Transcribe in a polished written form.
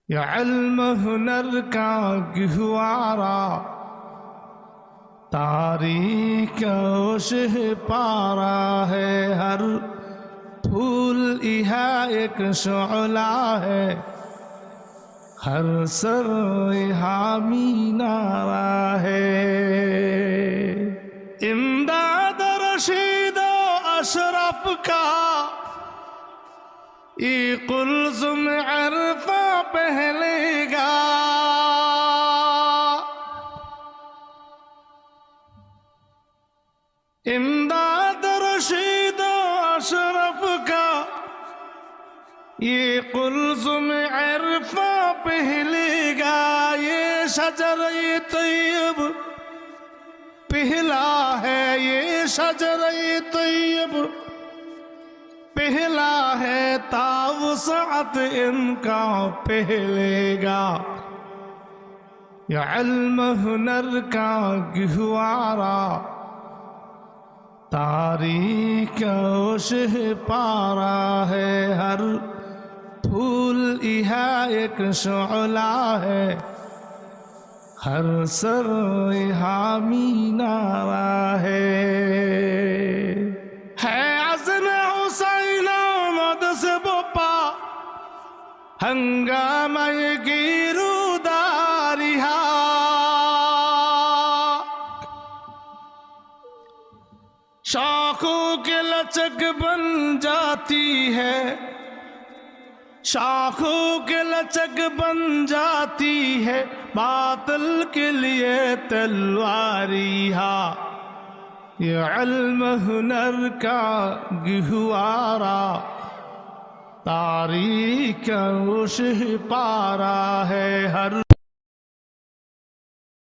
یہ علم ہنر کا گہوارا تاریخ اوشہ پارا ہے، ہر پھول یہاں ایک شعلہ ہے، ہر سر یہاں مینارہ ہے۔ امداد رشید و اشرف کا یہ قلزم عرفہ پہلے گا، امداد رشید و اشرف کا یہ قلزم عرفہ پہلے گا، یہ شجر طیب پہلا ہے، یہ شجر طیب پہلا ہے، تاوسعت ان کا پہلے گا۔ یہ علم ہنر کا گہوارا تاریخ اوشہ پارا ہے، ہر پھول یہاں ایک شعلہ ہے، ہر سر یہاں مینارہ ہے۔ عزم حسین آمد سے بپا ہنگامہ گیروداریہ، شاخوں کے لچک بن جاتی ہے، شاخوں کے لچک بن جاتی ہے، باطل کے لیے تلواریہ۔ یہ علم ہنر کا گہوارا تاریخ اوشہ پارا ہے، ہر